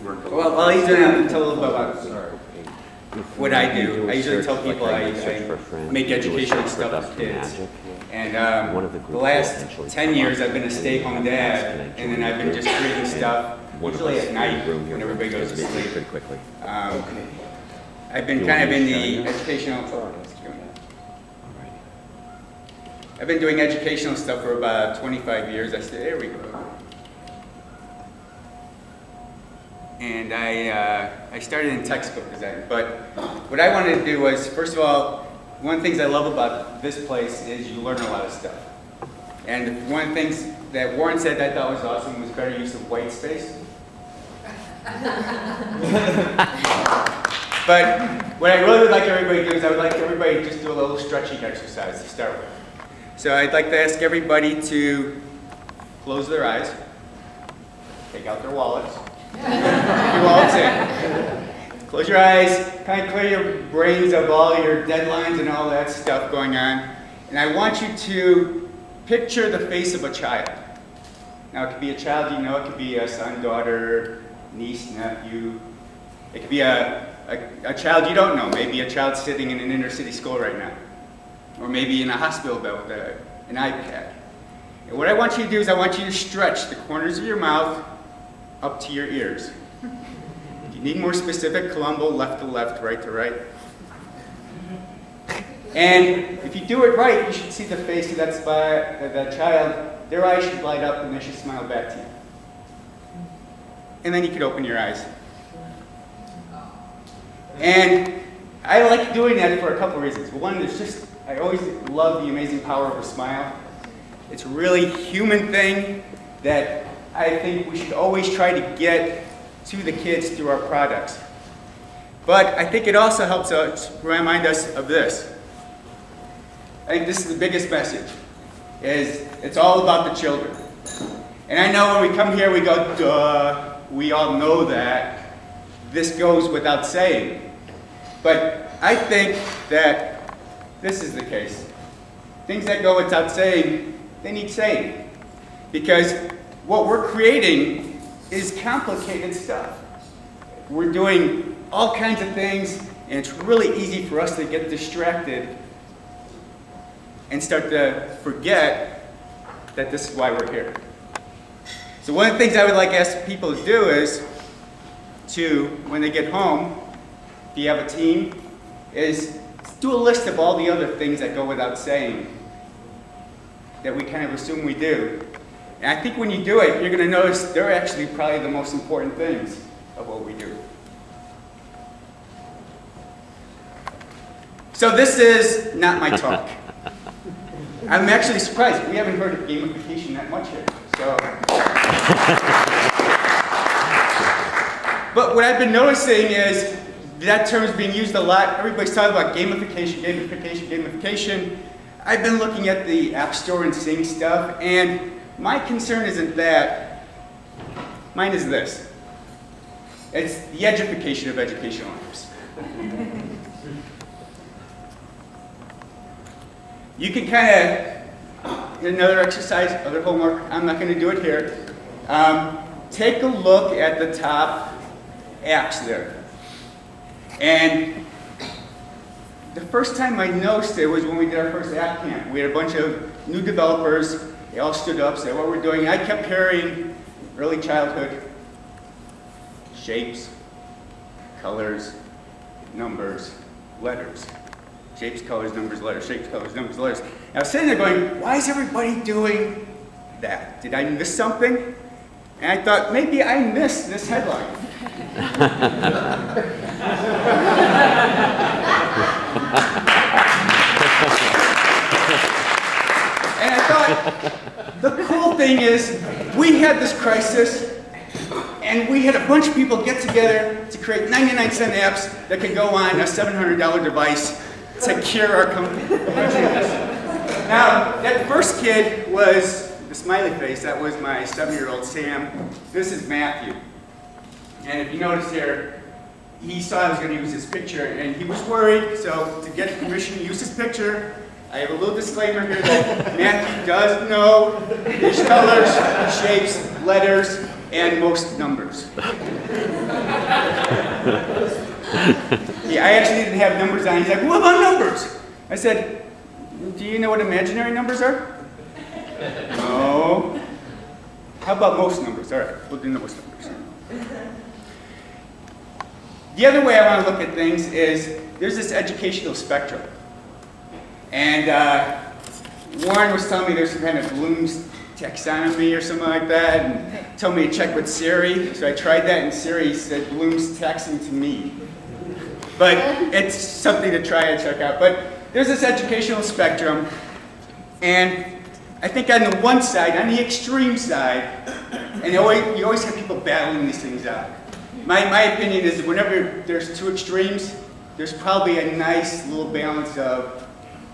Well, I usually tell a little bit about what I do. I usually tell people I make educational stuff for kids. And the last 10 years I've been a stay-at-home dad, and then I've been just creating stuff, usually at night when everybody goes to sleep. I've been kind of in the educational... I've been doing educational stuff for about 25 years. There we go. And I started in textbook design. But what I wanted to do was, first of all, one of the things I love about this place is you learn a lot of stuff. And one of the things that Warren said that I thought was awesome was better use of white space. But what I really would like everybody to do is I would like everybody to just do a little stretching exercise to start with. So I'd like to ask everybody to close their eyes, take out their wallets, put your wallets in, close your eyes, kind of clear your brains of all your deadlines and all that stuff going on. And I want you to picture the face of a child. Now it could be a child you know, it could be a son, daughter, niece, nephew. It could be a child you don't know, maybe a child sitting in an inner city school right now. Or maybe in a hospital bed with an iPad. And what I want you to do is I want you to stretch the corners of your mouth up to your ears. If you need more specific, Columbo, left to left, right to right. And if you do it right, you should see the face of that child. Their eyes should light up and they should smile back to you. And then you could open your eyes. And I like doing that for a couple reasons. One, I always love the amazing power of a smile. It's a really human thing that I think we should always try to get to the kids through our products. But I think it also helps us remind us of this. I think this is the biggest message, is it's all about the children. And I know when we come here we go, duh, we all know that. This goes without saying. But I think that this is the case. Things that go without saying, they need saying. Because what we're creating is complicated stuff. We're doing all kinds of things, and it's really easy for us to get distracted and start to forget that this is why we're here. So one of the things I would like to ask people to do is when they get home, if you have a team, is do a list of all the other things that go without saying that we kind of assume we do. And I think when you do it, you're going to notice they're actually probably the most important things of what we do. So this is not my talk. I'm actually surprised. We haven't heard of gamification that much here. But what I've been noticing is that term is being used a lot. Everybody's talking about gamification, gamification, gamification. I've been looking at the App Store and seeing stuff, and my concern isn't that. Mine is this. It's the education of educational apps. You can kind of, another exercise, other homework, I'm not going to do it here. Take a look at the top apps there. And the first time I noticed it was when we did our first app camp. We had a bunch of new developers. They all stood up, said what we're doing. And I kept hearing early childhood shapes, colors, numbers, letters. Shapes, colors, numbers, letters, shapes, colors, numbers, letters. And I was sitting there going, why is everybody doing that? Did I miss something? And I thought, maybe I missed this headline. And I thought, the cool thing is, we had this crisis, and we had a bunch of people get together to create 99-cent apps that could go on a $700 device to cure our company. Now, that first kid was the smiley face. That was my 7-year-old Sam. This is Matthew. And if you notice here, he saw I was going to use his picture, and he was worried. So to get permission to use his picture, I have a little disclaimer here that Matthew does know his colors, shapes, letters, and most numbers. Yeah, I actually didn't have numbers on. He's like, what about numbers? I said, do you know what imaginary numbers are? No. How about most numbers? All right, we'll do most numbers. The other way I want to look at things is there's this educational spectrum. And Warren was telling me there's some kind of Bloom's taxonomy or something like that, and told me to check with Siri. So I tried that, and Siri said Bloom's taxing to me. But it's something to try and check out. But there's this educational spectrum, and I think on the one side, on the extreme side, and you always have people battling these things out. My opinion is that whenever there's two extremes, there's probably a nice little balance of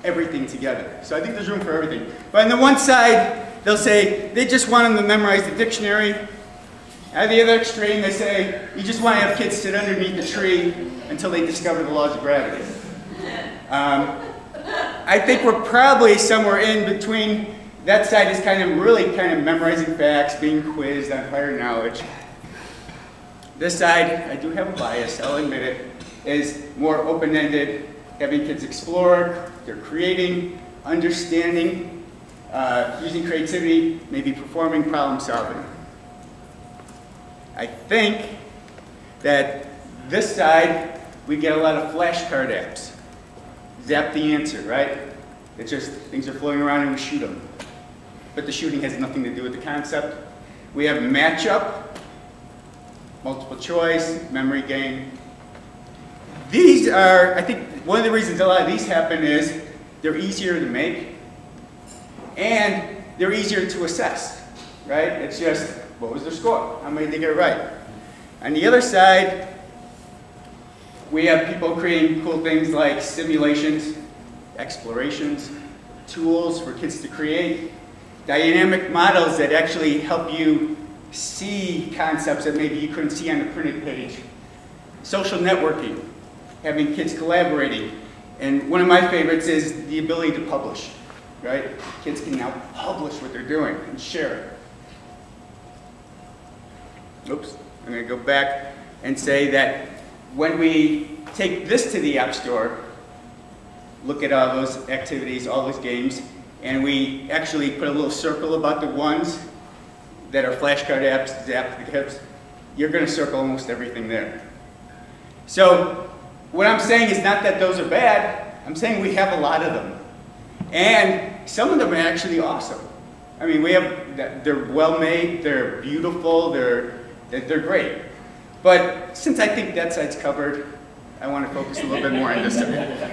everything together. So I think there's room for everything. But on the one side, they'll say they just want them to memorize the dictionary. At the other extreme, they say you just want to have kids sit underneath the tree until they discover the laws of gravity. I think we're probably somewhere in between. That side is really memorizing facts, being quizzed on prior knowledge. This side, I do have a bias, I'll admit it, is more open-ended, having kids explore, they're creating, understanding, using creativity, maybe performing problem solving. I think that this side, we get a lot of flashcard apps. Zap the answer, right? It's just things are floating around and we shoot them. But the shooting has nothing to do with the concept. We have matchup, multiple choice, memory game. These are, I think, one of the reasons a lot of these happen is they're easier to make and they're easier to assess, right? It's just, what was their score? How many did they get it right? On the other side, we have people creating cool things like simulations, explorations, tools for kids to create, dynamic models that actually help you see concepts that maybe you couldn't see on the printed page. Social networking, having kids collaborating. And one of my favorites is the ability to publish, right? Kids can now publish what they're doing and share it. Oops, I'm going to go back and say that when we take this to the App Store, look at all those activities, all those games, and we actually put a little circle about the ones that are flashcard apps, Zap the Kids, you're going to circle almost everything there. So what I'm saying is not that those are bad, I'm saying we have a lot of them. And some of them are actually awesome. I mean, they're well made, they're beautiful, they're great. But since I think that side's covered, I want to focus a little bit more on this side.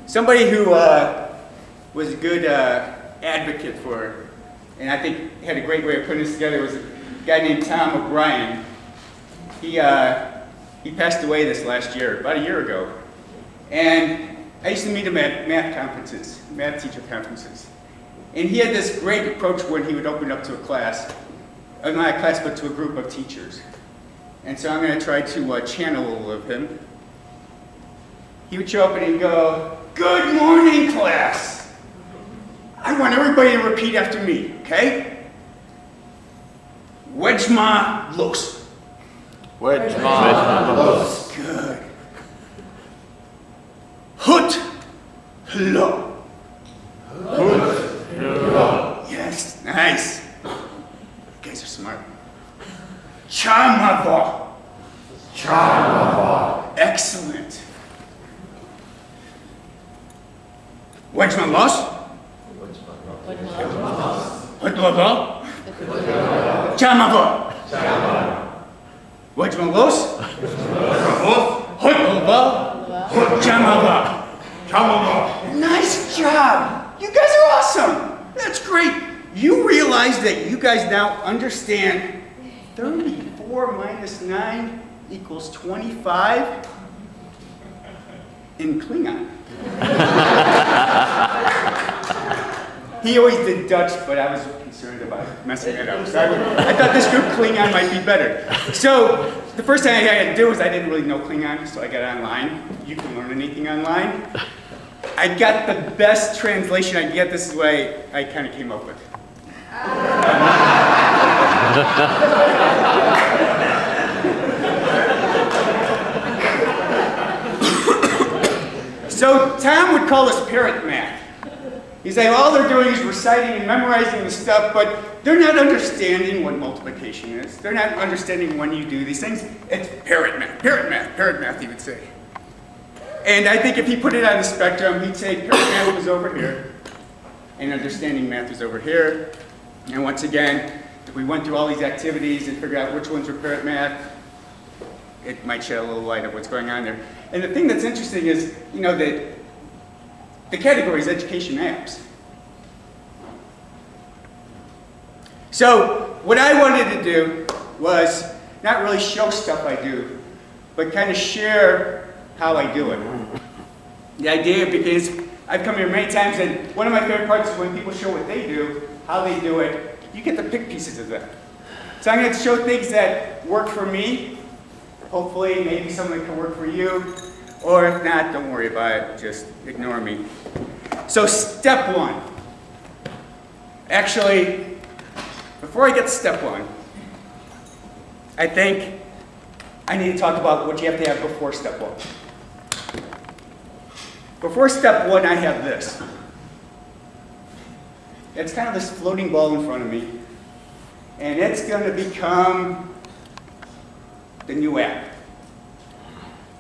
Somebody who was a good advocate for, and I think had a great way of putting this together, was a guy named Tom O'Brien. He passed away this last year, about a year ago. And I used to meet him at math conferences, math teacher conferences. And he had this great approach when he would open up to a class, not a class, but to a group of teachers. And so I'm going to try to channel a little of him. He would show up and he'd go, "Good morning, class. I want everybody to repeat after me, okay? Wedgma los." Wedgma los. Good. Hut lo. Hut lo. Yes, nice. You guys are smart. Chamava. Chamava. Excellent. Wedgma los. Hut lo. Chamava. Wedgma los. Hut lo. Chamava. Nice job. You guys are awesome. That's great. You realize that you guys now understand 34 minus 9 equals 25 in Klingon. He always did Dutch, but I was concerned about messing it up. So I thought this group Klingon might be better. So the first thing I had to do was I didn't really know Klingon, so I got online. You can learn anything online. I got the best translation I could get. This is the way I kind of came up with. Tom would call this parrot math. He's like, all they're doing is reciting and memorizing the stuff, but they're not understanding what multiplication is. They're not understanding when you do these things. It's parrot math, he would say. And I think if he put it on the spectrum, he'd say parrot math was over here, and understanding math was over here. And once again, if we went through all these activities and figured out which ones were parrot math, it might shed a little light of what's going on there. And the thing that's interesting is, you know, that the category is education apps. So what I wanted to do was not really show stuff I do, but kind of share how I do it. The idea, because I've come here many times, and one of my favorite parts is when people show what they do, how they do it, you get to pick pieces of that. So I'm going to show things that work for me. Hopefully, maybe something that can work for you. Or if not, don't worry about it. Just ignore me. So step one. Actually, before I get to step one, I think I need to talk about what you have to have before step one. Before step one, I have this. It's kind of this floating ball in front of me. And it's going to become the new app.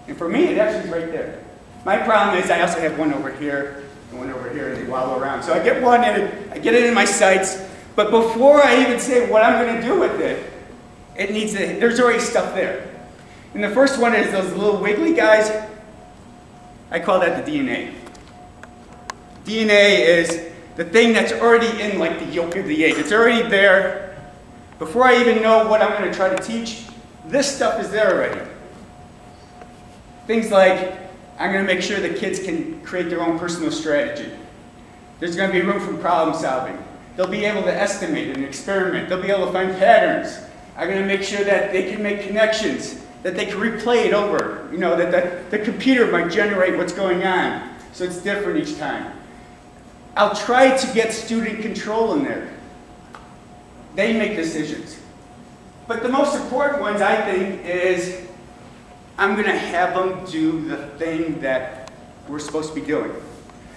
And for me, it actually is right there. My problem is I also have one over here and one over here, and they wobble around. So I get one in, I get it in my sights, but before I even say what I'm going to do with it, it needs to, there's already stuff there. And the first one is those little wiggly guys. I call that the DNA. DNA is the thing that's already in like the yolk of the egg. It's already there. Before I even know what I'm going to try to teach, this stuff is there already. Things like, I'm going to make sure the kids can create their own personal strategy. There's going to be room for problem solving. They'll be able to estimate and experiment. They'll be able to find patterns. I'm going to make sure that they can make connections, that they can replay it over. You know, that the computer might generate what's going on, so it's different each time. I'll try to get student control in there. They make decisions. But the most important ones, I think, is I'm going to have them do the thing that we're supposed to be doing.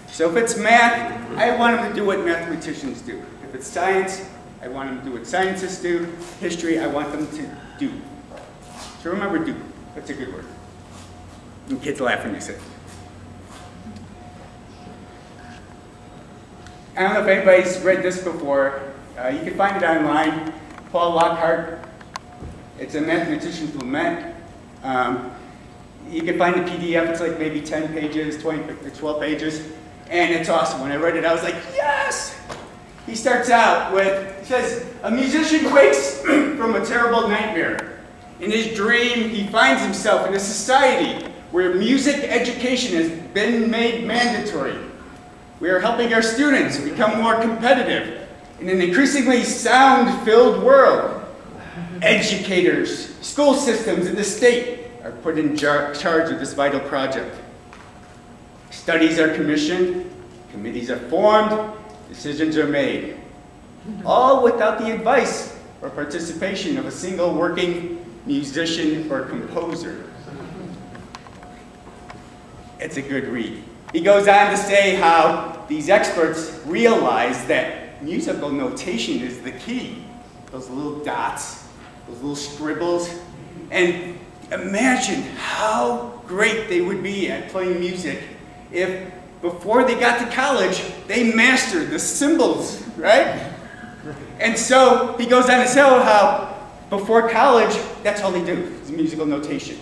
So if it's math, I want them to do what mathematicians do. If it's science, I want them to do what scientists do. History, I want them to do. So remember do. That's a good word. And kids laugh when you say it. I don't know if anybody's read this before. You can find it online. Paul Lockhart. It's a mathematician's lament. You can find the PDF. It's like maybe 10 pages, 12 pages. And it's awesome. When I read it, I was like, yes! He starts out with, he says, a musician wakes from a terrible nightmare. In his dream, he finds himself in a society where music education has been made mandatory. We are helping our students become more competitive in an increasingly sound-filled world. Educators, school systems, and the state are put in charge of this vital project. Studies are commissioned, committees are formed, decisions are made, all without the advice or participation of a single working musician or composer. It's a good read. He goes on to say how these experts realize that musical notation is the key. Those little dots, those little scribbles, and imagine how great they would be at playing music if before they got to college, they mastered the symbols, right? And so he goes on to say how before college, that's all they do, is musical notation.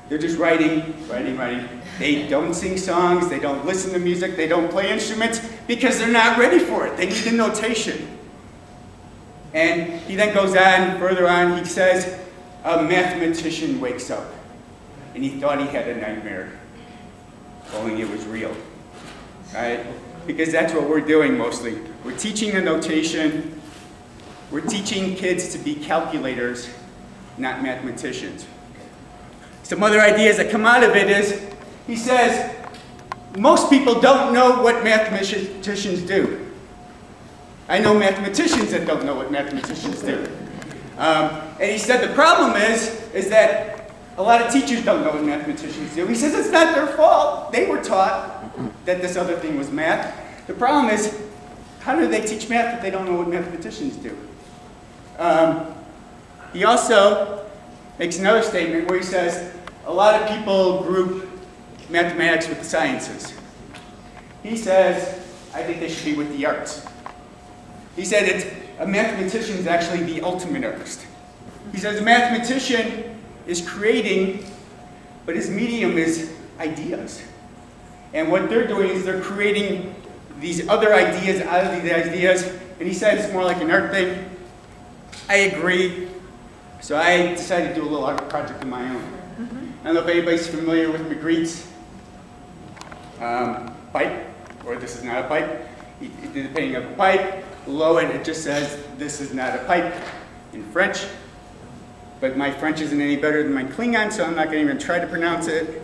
They're just writing. They don't sing songs, they don't listen to music, they don't play instruments because they're not ready for it. They need the notation. And he then goes on, further on, he says, a mathematician wakes up and he thought he had a nightmare, only it was real, right? Because that's what we're doing mostly. We're teaching the notation, we're teaching kids to be calculators, not mathematicians. Some other ideas that come out of it is, he says, most people don't know what mathematicians do. I know mathematicians that don't know what mathematicians do. And he said the problem is that A lot of teachers don't know what mathematicians do. He says it's not their fault. They were taught that this other thing was math. The problem is, how do they teach math if they don't know what mathematicians do? He also makes another statement where he says, a lot of people group mathematics with the sciences. He says, I think they should be with the arts. He said a mathematician is actually the ultimate artist. He says a mathematician is creating, but his medium is ideas. And what they're doing is they're creating these other ideas out of these ideas, and he said it's more like an art thing. I agree. So I decided to do a little art project of my own. I don't know if anybody's familiar with Magritte's pipe, or this is not a pipe. He did the painting of a pipe. Below it, it just says, this is not a pipe in French. But my French isn't any better than my Klingon, so I'm not going to even try to pronounce it.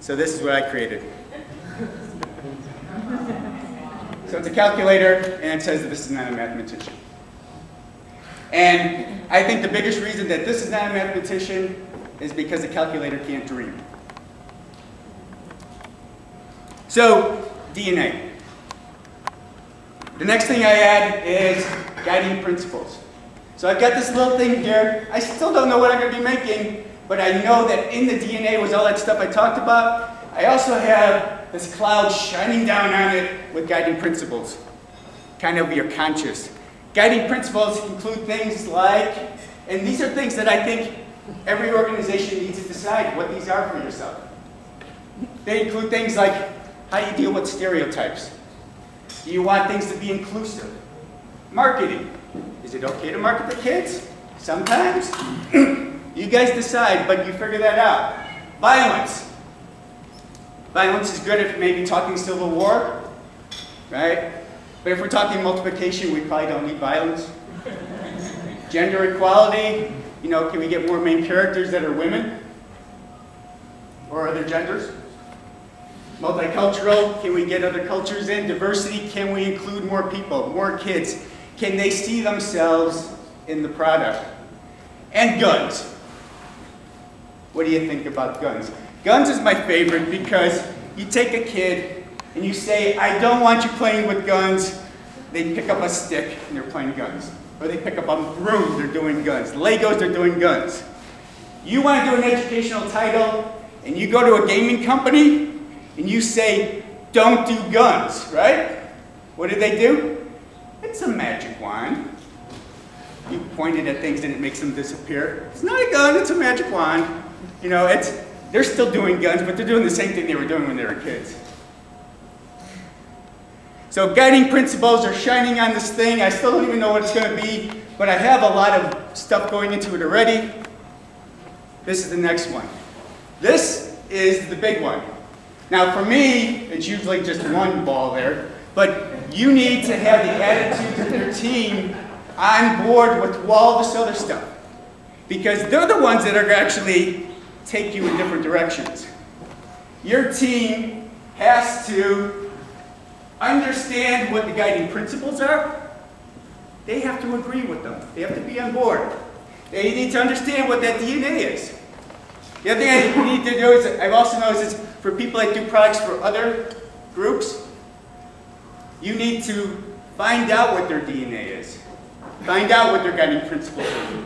So this is what I created. So it's a calculator, and it says that this is not a mathematician. And I think the biggest reason that this is not a mathematician is because the calculator can't dream. So, DNA. The next thing I add is guiding principles. So I've got this little thing here. I still don't know what I'm going to be making, but I know that in the DNA was all that stuff I talked about. I also have this cloud shining down on it with guiding principles, kind of your conscious. Guiding principles include things like, and these are things that I think every organization needs to decide what these are for yourself. They include things like how you deal with stereotypes. Do you want things to be inclusive? Marketing. Is it okay to market to kids? Sometimes. You guys decide, but you figure that out. Violence. Violence is good if maybe talking Civil War, right? But if we're talking multiplication, we probably don't need violence. Gender equality, you know, can we get more main characters that are women? Or other genders? Multicultural, can we get other cultures in? Diversity, can we include more people, more kids? Can they see themselves in the product? And guns. What do you think about guns? Guns is my favorite because you take a kid and you say, I don't want you playing with guns. They pick up a stick and they're playing guns. Or they pick up a broom, they're doing guns. Legos, they're doing guns. You want to do an educational title and you go to a gaming company and you say, don't do guns, right? What did they do? It's a magic wand. You pointed at things and it makes them disappear. It's not a gun, it's a magic wand. You know, they're still doing guns, but they're doing the same thing they were doing when they were kids. So guiding principles are shining on this thing. I still don't even know what it's going to be, but I have a lot of stuff going into it already. This is the next one. This is the big one. Now for me, it's usually just one ball there, but you need to have the attitudes of your team on board with all this other stuff. Because they're the ones that are actually take you in different directions. Your team has to understand what the guiding principles are. They have to agree with them. They have to be on board. They need to understand what that DNA is. The other thing you need to do is, I've also noticed is for people that do products for other groups, you need to find out what their DNA is. Find out what their guiding principles are.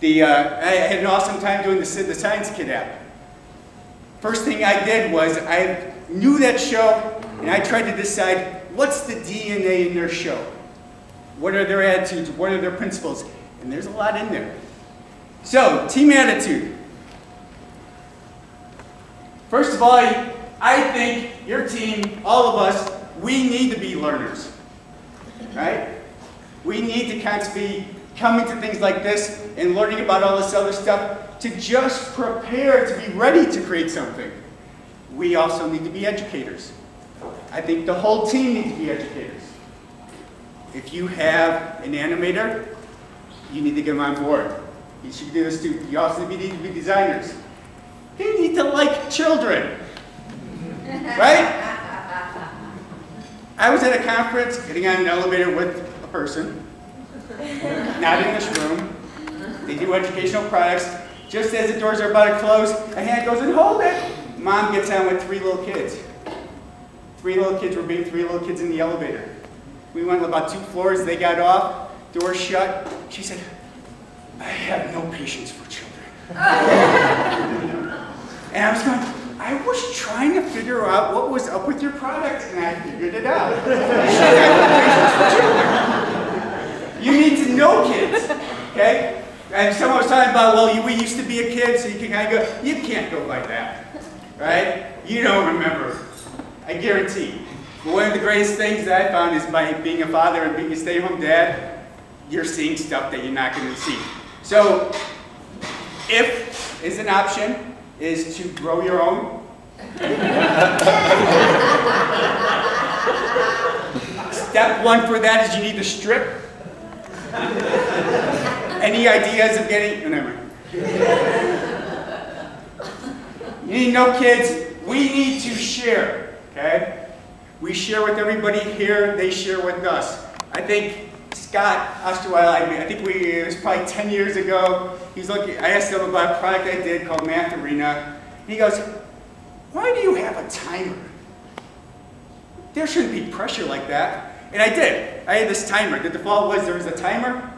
I had an awesome time doing the Science Kid app. First thing I did was I knew that show and I tried to decide what's the DNA in their show. What are their attitudes? What are their principles? And there's a lot in there. So, team attitude. First of all, I think your team, all of us, we need to be learners, right? We need to constantly come into things like this and learning about all this other stuff to just prepare to be ready to create something. We also need to be educators. I think the whole team needs to be educators. If you have an animator, you need to get them on board. You should do this too. You also need to be designers. You need to like children, right? I was at a conference getting on an elevator with a person, not in this room. They do educational products. Just as the doors are about to close, a hand goes and hold it. Mom gets on with 3 little kids. 3 little kids were being 3 little kids in the elevator. We went about 2 floors, they got off, door shut. She said, I have no patience for children. And I was going, I was trying to figure out what was up with your product, and I figured it out. She had no patience for children. You need to know kids, okay? And someone was talking about, well, we used to be a kid, so you can kind of go, you can't go by that, right? You don't remember, I guarantee. But one of the greatest things that I found is by being a father and being a stay-at-home dad, you're seeing stuff that you're not going to see. So, if is an option, is to grow your own. Step 1 for that is you need to strip. Any ideas of getting, never mind. You need to know, kids, we need to share, okay? We share with everybody here, they share with us. I think Scott Osterweiler, I think it was probably 10 years ago, he's looking, I asked him about a product I did called Math Arena. He goes, why do you have a timer? There shouldn't be pressure like that. And I did. I had this timer. The default was there was a timer,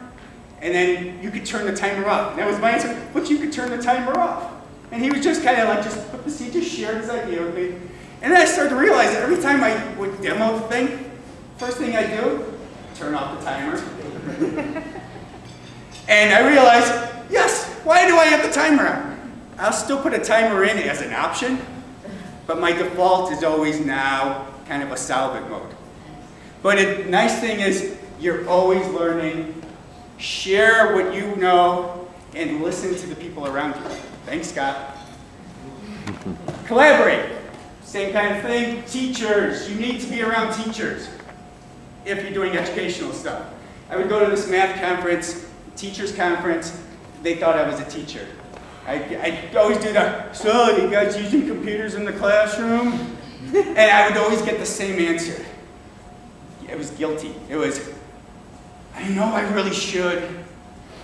and then you could turn the timer off. And that was my answer, but you could turn the timer off. And he was just kind of like, he just shared his idea with me. And then I started to realize that every time I would demo the thing, first thing I do, turn off the timer. And I realized, yes, why do I have the timer on? I'll still put a timer in as an option, but my default is always now kind of a solve it mode. But the nice thing is, you're always learning, share what you know, and listen to the people around you. Thanks, Scott. Collaborate. Same kind of thing. Teachers. You need to be around teachers if you're doing educational stuff. I would go to this math conference, teachers conference. They thought I was a teacher. I always do that. So, you guys using computers in the classroom? And I would always get the same answer. It was guilty. It was, I know I really should,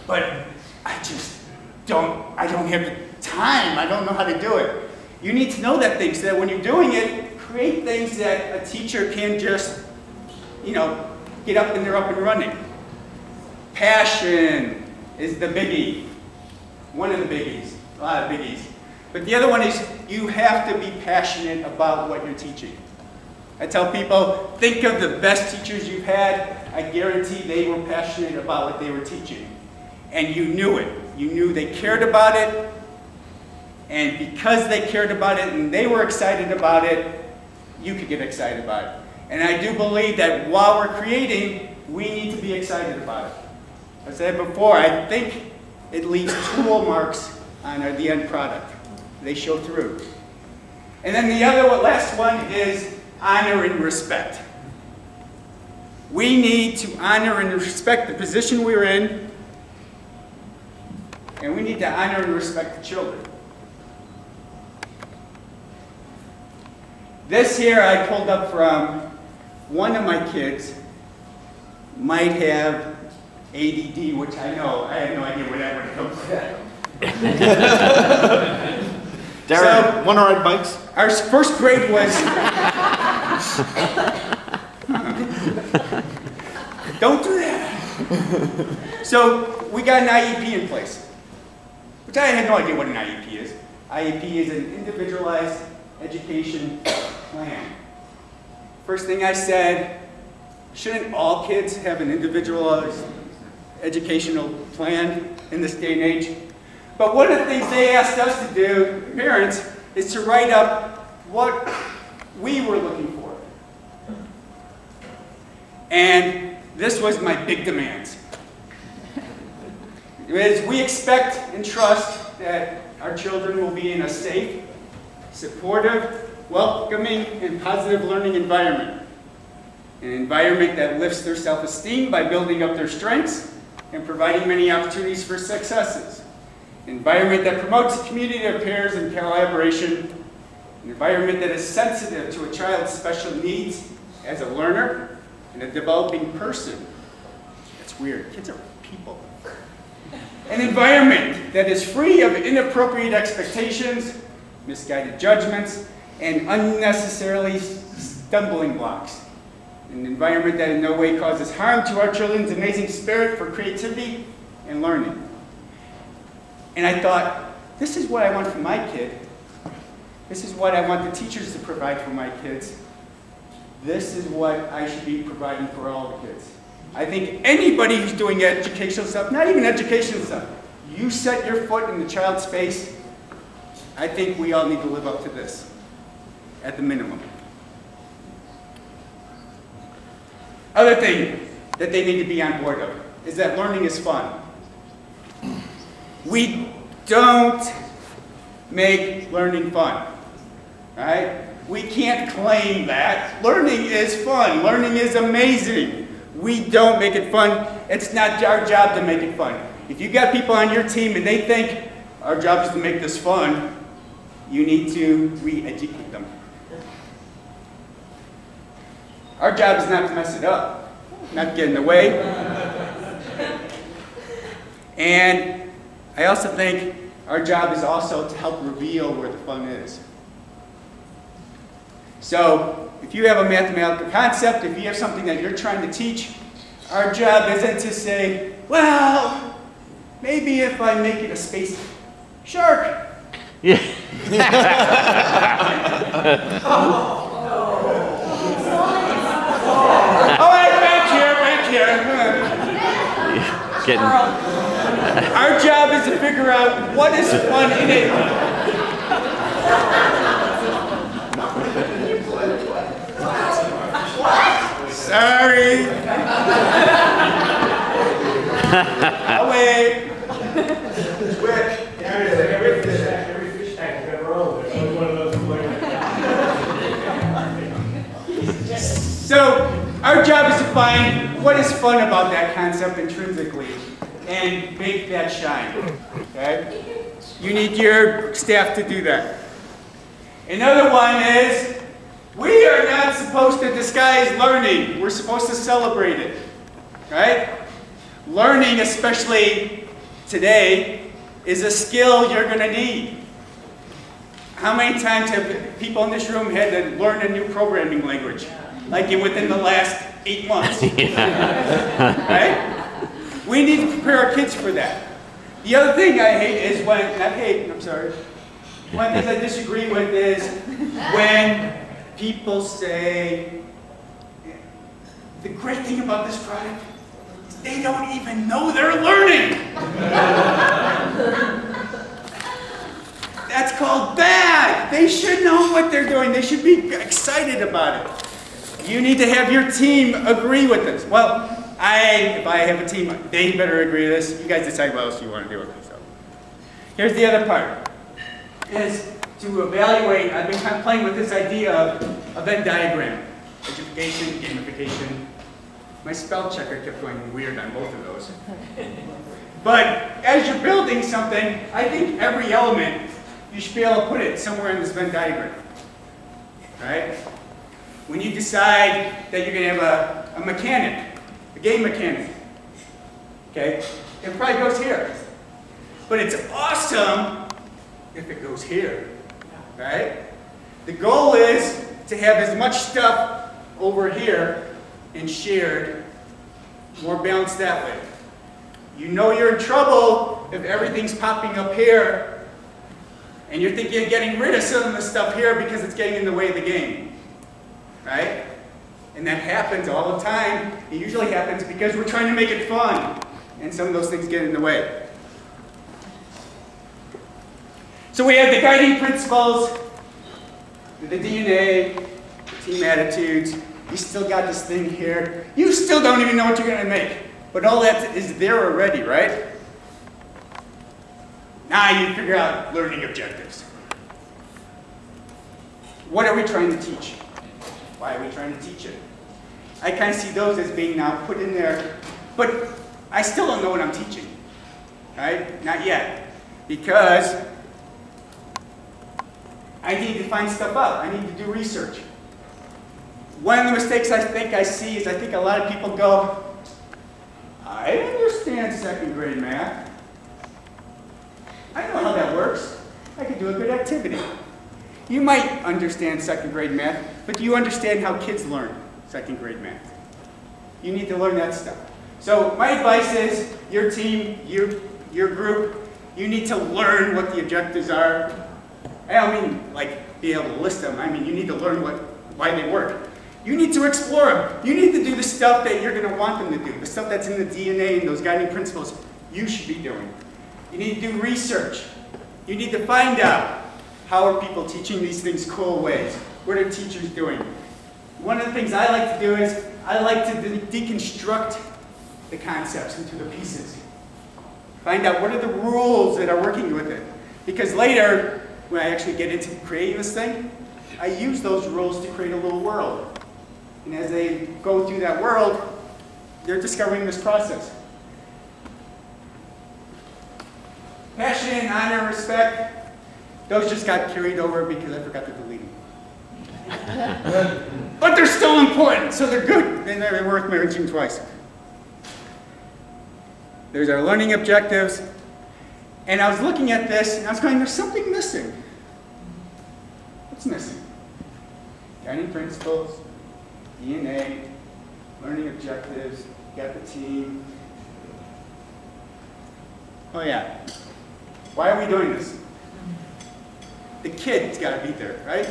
but I just don't have the time. I don't know how to do it. You need to know that thing so that when you're doing it, create things that a teacher can just, get up and they're up and running. Passion is the biggie. One of the biggies. A lot of biggies. But the other one is you have to be passionate about what you're teaching. I tell people, think of the best teachers you've had. I guarantee they were passionate about what they were teaching. And you knew it. You knew they cared about it. And because they cared about it and they were excited about it, you could get excited about it. And I do believe that while we're creating, we need to be excited about it. I said before, I think it leaves tool marks on the end product. They show through. And then the last one is honor and respect. We need to honor and respect the position we're in, and we need to honor and respect the children. This here I pulled up from one of my kids might have ADD, which I know, I had no idea where that would come from. Daren, want to ride bikes? Our first grade was... Don't do that. So we got an IEP in place, which I had no idea what an IEP is. IEP is an individualized education plan. First thing I said, shouldn't all kids have an individualized educational plan in this day and age? But one of the things they asked us to do, parents, is to write up what we were looking for. And this was my big demands. We expect and trust that our children will be in a safe, supportive, welcoming, and positive learning environment. An environment that lifts their self-esteem by building up their strengths and providing many opportunities for successes. An environment that promotes a community of peers and collaboration. An environment that is sensitive to a child's special needs as a learner and a developing person. That's weird. Kids are people. An environment that is free of inappropriate expectations, misguided judgments, and unnecessarily stumbling blocks. An environment that in no way causes harm to our children's amazing spirit for creativity and learning. And I thought, this is what I want for my kid. This is what I want the teachers to provide for my kids. This is what I should be providing for all the kids. I think anybody who's doing educational stuff, not even educational stuff, you set your foot in the child's space, I think we all need to live up to this, at the minimum. Other thing that they need to be on board of is that learning is fun. We don't make learning fun, right? We can't claim that. Learning is fun. Learning is amazing. We don't make it fun. It's not our job to make it fun. If you got people on your team and they think our job is to make this fun, you need to re-educate them. Our job is not to mess it up, not to get in the way. And I also think our job is also to help reveal where the fun is. So, if you have a mathematical concept, if you have something that you're trying to teach, our job isn't to say, well, maybe if I make it a space shark. Yeah. All right, back here. Our job is to figure out what is fun in it. Sorry. I'll wait. Quick. Every fish tank has got a roll. There's only one of those So, our job is to find what is fun about that concept intrinsically and make that shine. Okay? You need your staff to do that. Another one is, we are not supposed to disguise learning. We're supposed to celebrate it. Right? Learning, especially today, is a skill you're going to need. How many times have people in this room had to learn a new programming language? Like within the last 8 months. Right? We need to prepare our kids for that. The other thing I hate is when, not hate, I'm sorry. One thing I disagree with is when people say, the great thing about this product, they don't even know they're learning. That's called bad. They should know what they're doing. They should be excited about it. You need to have your team agree with this. Well, if I have a team, they better agree with this. You guys decide what else you want to do with this. So, here's the other part, is to evaluate. I've been kind of playing with this idea of a Venn diagram. Education, gamification. My spell checker kept going weird on both of those. But as you're building something, I think every element, you should be able to put it somewhere in this Venn diagram. Right? When you decide that you're going to have a mechanic, a game mechanic, okay, it probably goes here. But it's awesome if it goes here, right? The goal is to have as much stuff over here and shared, more balanced that way. You know you're in trouble if everything's popping up here and you're thinking of getting rid of some of the stuff here because it's getting in the way of the game. Right? And that happens all the time. It usually happens because we're trying to make it fun. And some of those things get in the way. So we have the guiding principles, the DNA, the team attitudes. You still got this thing here. You still don't even know what you're going to make. But all that is there already, right? Now you figure out learning objectives. What are we trying to teach? Why are we trying to teach it? I kind of see those as being now put in there, but I still don't know what I'm teaching, right? Not yet, because I need to find stuff out. I need to do research. One of the mistakes I think I see is I think a lot of people go, I understand second grade math. I know how that works. I can do a good activity. You might understand second grade math, but do you understand how kids learn second grade math? You need to learn that stuff. So my advice is, your team, your group, you need to learn what the objectives are. I don't mean like be able to list them. I mean you need to learn why they work. You need to explore them. You need to do the stuff that you're going to want them to do, the stuff that's in the DNA and those guiding principles you should be doing. You need to do research. You need to find out, how are people teaching these things cool ways? What are teachers doing? One of the things I like to do is I like to deconstruct the concepts into the pieces. Find out what are the rules that are working with it. Because later, when I actually get into creating this thing, I use those rules to create a little world. And as they go through that world, they're discovering this process. Passion, honor, respect, those just got carried over because I forgot to delete them. But they're still important, so they're good, and they're worth mentioning twice. There's our learning objectives. And I was looking at this, and I was going, there's something missing. What's missing? Guiding principles, DNA, learning objectives, got the team. Oh yeah. Why are we doing this? The kid's got to be there, right?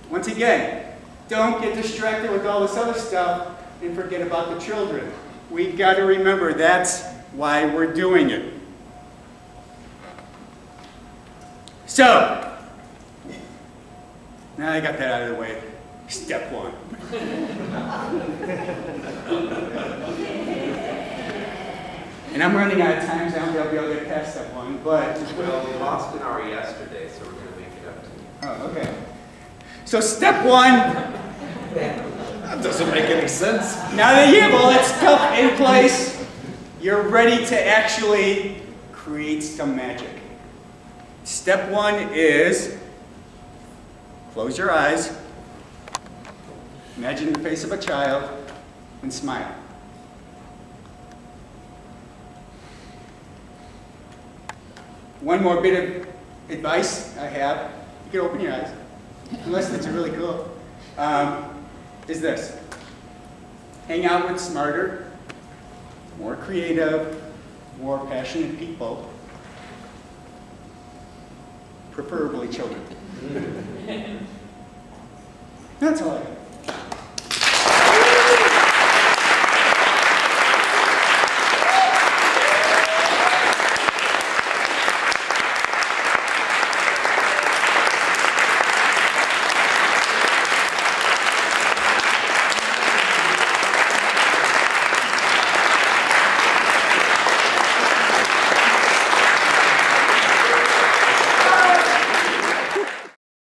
Once again, don't get distracted with all this other stuff and forget about the children. We've got to remember that's why we're doing it. So, now I got that out of the way. Step one. And I'm running out of time, so I don't think I'll be able to get past step one, but... Well, we lost an hour yesterday, so we're going to make it up to you. Oh, okay. So step one... That doesn't make any sense. Now that you have all that stuff in place, you're ready to actually create some magic. Step one is close your eyes, imagine the face of a child, and smile. One more bit of advice I have, you can open your eyes, unless it's really cool, is this. Hang out with smarter, more creative, more passionate people, preferably children. That's all I got.